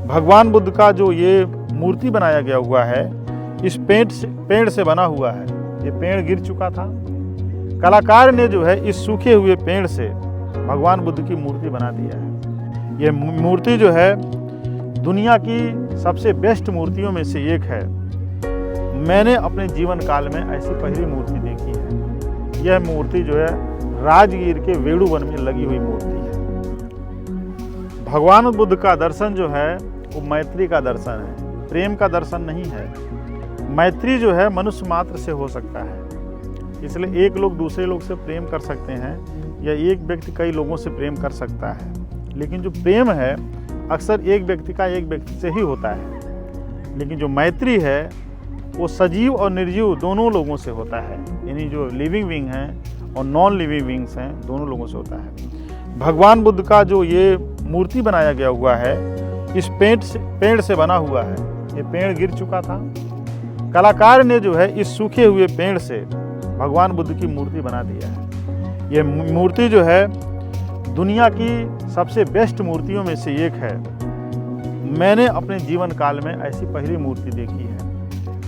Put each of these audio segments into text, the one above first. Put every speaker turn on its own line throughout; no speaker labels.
भगवान बुद्ध का जो ये मूर्ति बनाया गया हुआ है, इस पेड़ से बना हुआ है। ये पेड़ गिर चुका था। कलाकार ने जो है इस सूखे हुए पेड़ से भगवान बुद्ध की मूर्ति बना दिया है। ये मूर्ति जो है दुनिया की सबसे बेस्ट मूर्तियों में से एक है। मैंने अपने जीवन काल में ऐसी पहली मूर्ति देखी है। यह मूर्ति जो है राजगीर के वेणु वन में लगी हुई मूर्ति है। भगवान बुद्ध का दर्शन जो है वो मैत्री का दर्शन है, प्रेम का दर्शन नहीं है। मैत्री जो है मनुष्य मात्र से हो सकता है, इसलिए एक लोग दूसरे लोग से प्रेम कर सकते हैं या एक व्यक्ति कई लोगों से प्रेम कर सकता है, लेकिन जो प्रेम है अक्सर एक व्यक्ति का एक व्यक्ति से ही होता है। लेकिन जो मैत्री है वो सजीव और निर्जीव दोनों लोगों से होता है, यानी जो लिविंग बीइंग हैं और नॉन लिविंग बीइंग्स हैं दोनों लोगों से होता है। भगवान बुद्ध का जो ये मूर्ति बनाया गया हुआ है, इस पेड़ से बना हुआ है। ये पेड़ गिर चुका था। कलाकार ने जो है इस सूखे हुए पेड़ से भगवान बुद्ध की मूर्ति बना दिया है। ये मूर्ति जो है दुनिया की सबसे बेस्ट मूर्तियों में से एक है। मैंने अपने जीवन काल में ऐसी पहली मूर्ति देखी है।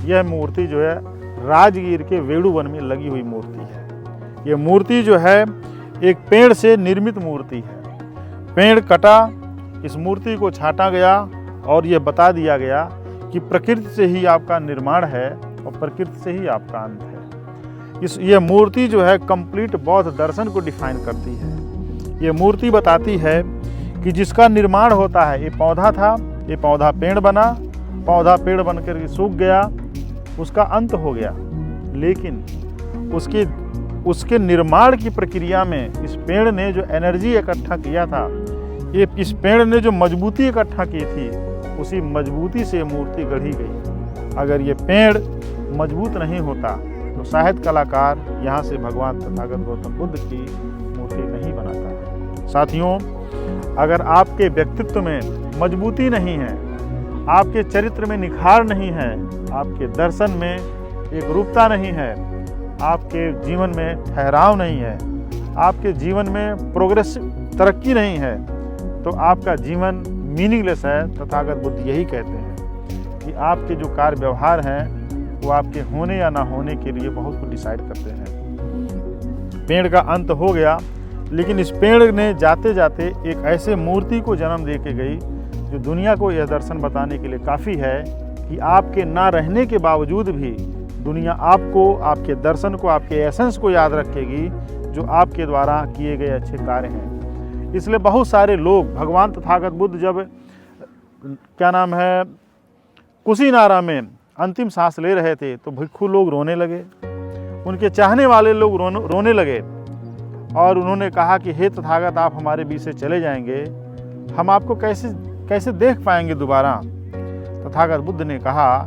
यह मूर्ति जो है राजगीर के वेणु वन में लगी हुई मूर्ति है। यह मूर्ति जो है एक पेड़ से निर्मित मूर्ति है। पेड़ कटा, इस मूर्ति को छाटा गया और यह बता दिया गया कि प्रकृति से ही आपका निर्माण है और प्रकृति से ही आपका अंत है। यह मूर्ति जो है कंप्लीट बौद्ध दर्शन को डिफाइन करती है। ये मूर्ति बताती है कि जिसका निर्माण होता है, ये पौधा था, ये पौधा पेड़ बना, पौधा पेड़ बनकर के सूख गया, उसका अंत हो गया। लेकिन उसके निर्माण की प्रक्रिया में इस पेड़ ने जो एनर्जी इकट्ठा किया था, ये इस पेड़ ने जो मजबूती इकट्ठा की थी, उसी मजबूती से मूर्ति गढ़ी गई। अगर ये पेड़ मजबूत नहीं होता तो शायद कलाकार यहाँ से भगवान तथागत गौतम बुद्ध की मूर्ति नहीं बनाता है। साथियों, अगर आपके व्यक्तित्व में मजबूती नहीं है, आपके चरित्र में निखार नहीं है, आपके दर्शन में एक रूपता नहीं है, आपके जीवन में ठहराव नहीं है, आपके जीवन में प्रोग्रेस तरक्की नहीं है, तो आपका जीवन मीनिंगलेस है। तथागत बुद्ध यही कहते हैं कि आपके जो कार्य व्यवहार हैं वो आपके होने या ना होने के लिए बहुत कुछ डिसाइड करते हैं। पेड़ का अंत हो गया, लेकिन इस पेड़ ने जाते जाते एक ऐसे मूर्ति को जन्म दे के गई जो दुनिया को यह दर्शन बताने के लिए काफ़ी है कि आपके ना रहने के बावजूद भी दुनिया आपको, आपके दर्शन को, आपके एसेंस को याद रखेगी जो आपके द्वारा किए गए अच्छे कार्य हैं। इसलिए बहुत सारे लोग भगवान तथागत बुद्ध जब कुशीनारा में अंतिम सांस ले रहे थे तो भिक्षु लोग रोने लगे, उनके चाहने वाले लोग रोने लगे और उन्होंने कहा कि हे तथागत, आप हमारे बीच से चले जाएंगे, हम आपको कैसे देख पाएंगे दोबारा। तथागत बुद्ध ने कहा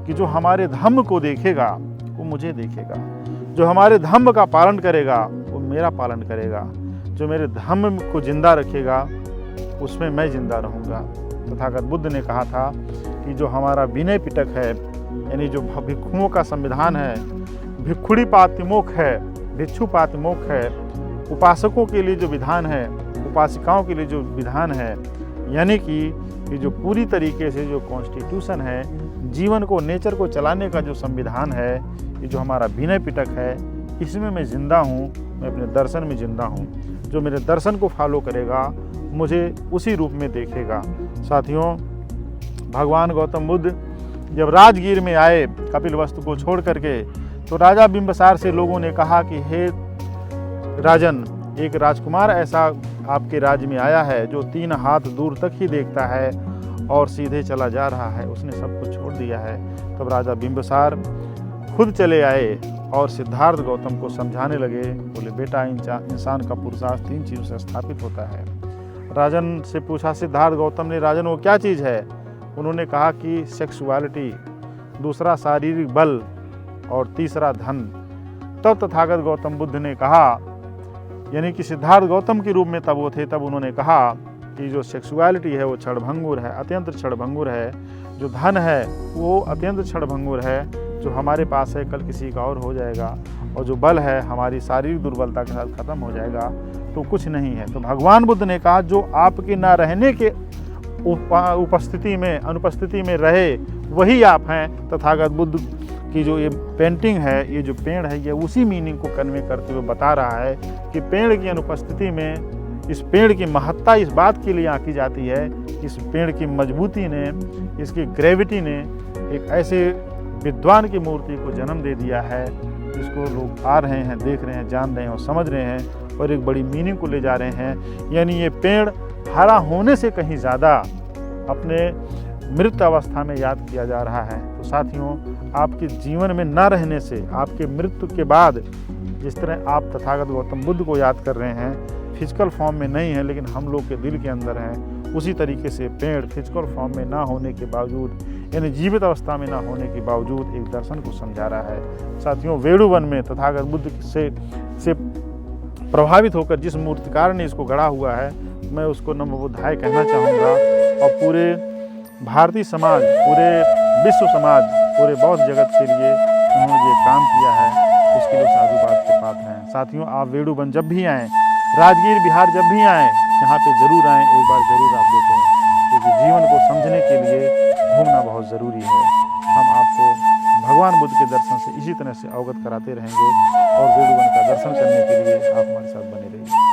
कि जो हमारे धम्म को देखेगा वो मुझे देखेगा, जो हमारे धम्म का पालन करेगा वो मेरा पालन करेगा, जो मेरे धम्म को जिंदा रखेगा उसमें मैं जिंदा रहूँगा। तथागत बुद्ध ने कहा था कि जो हमारा विनय पिटक है, यानी जो भिक्षुओं का संविधान है, भिक्षुड़ी पातिमोक्ष है, भिक्षु पातिमोक्ष है, उपासकों के लिए जो विधान है, उपासिकाओं के लिए जो विधान है, यानी कि जो पूरी तरीके से जो कॉन्स्टिट्यूशन है, जीवन को, नेचर को चलाने का जो संविधान है, ये जो हमारा विनय पिटक है, इसमें मैं जिंदा हूँ, मैं अपने दर्शन में जिंदा हूँ। जो मेरे दर्शन को फॉलो करेगा मुझे उसी रूप में देखेगा। साथियों, भगवान गौतम बुद्ध जब राजगीर में आए कपिलवस्तु को छोड़ करके, तो राजा बिंबसार से लोगों ने कहा कि हे राजन, एक राजकुमार ऐसा आपके राज्य में आया है जो 3 हाथ दूर तक ही देखता है और सीधे चला जा रहा है, उसने सब कुछ छोड़ दिया है। तब राजा बिंबसार खुद चले आए और सिद्धार्थ गौतम को समझाने लगे। बोले, बेटा, इंसान का पुरुषार्थ 3 चीज़ों से स्थापित होता है। राजन से पूछा सिद्धार्थ गौतम ने, राजन वो क्या चीज़ है? उन्होंने कहा कि सेक्सुअलिटी, दूसरा शारीरिक बल और तीसरा धन। तब तथागत गौतम बुद्ध ने कहा, यानी कि सिद्धार्थ गौतम के रूप में तब वो थे, तब उन्होंने कहा कि जो सेक्सुअलिटी है वो क्षणभंगुर है, अत्यंत क्षणभंगुर है। जो धन है वो अत्यंत क्षणभंगुर है, जो हमारे पास है कल किसी का और हो जाएगा। और जो बल है हमारी शारीरिक दुर्बलता के साथ खत्म हो जाएगा, तो कुछ नहीं है। तो भगवान बुद्ध ने कहा जो आपके ना रहने के उपस्थिति में अनुपस्थिति में रहे वही आप हैं। तथागत बुद्ध की जो ये पेंटिंग है, ये जो पेड़ है, ये उसी मीनिंग को कन्वे करते हुए बता रहा है कि पेड़ की अनुपस्थिति में इस पेड़ की महत्ता इस बात के लिए आंकी जाती है, इस पेड़ की मजबूती ने, इसकी ग्रेविटी ने एक ऐसे विद्वान की मूर्ति को जन्म दे दिया है जिसको लोग आ रहे हैं, देख रहे हैं, जान रहे हैं और समझ रहे हैं और एक बड़ी मीनिंग को ले जा रहे हैं। यानी ये पेड़ हरा होने से कहीं ज़्यादा अपने मृत अवस्था में याद किया जा रहा है। तो साथियों, आपके जीवन में न रहने से, आपके मृत्यु के बाद जिस तरह आप तथागत गौतम बुद्ध को याद कर रहे हैं, फिजिकल फॉर्म में नहीं है लेकिन हम लोग के दिल के अंदर हैं, उसी तरीके से पेड़ फिजिकल फॉर्म में ना होने के बावजूद, यानी जीवित अवस्था में ना होने के बावजूद एक दर्शन को समझा रहा है। साथियों, वेणुवन में तथागत बुद्ध से प्रभावित होकर जिस मूर्तिकार ने इसको गढ़ा हुआ है, मैं उसको नमो बुद्धाय कहना चाहूँगा। और पूरे भारतीय समाज, पूरे विश्व समाज, पूरे बौद्ध जगत के लिए उन्होंने ये काम किया है, उसके लिए साधुवाद के पात्र हैं। साथियों, आप वेणुवन जब भी आएँ, राजगीर बिहार जब भी आएँ, यहाँ पे जरूर आएँ, एक बार जरूर आप देखें, क्योंकि जीवन को समझने के लिए घूमना बहुत ज़रूरी है। हम आपको भगवान बुद्ध के दर्शन से इसी तरह से अवगत कराते रहेंगे और वेणुवन का दर्शन करने के लिए आप हमारे साथ बने रहिए।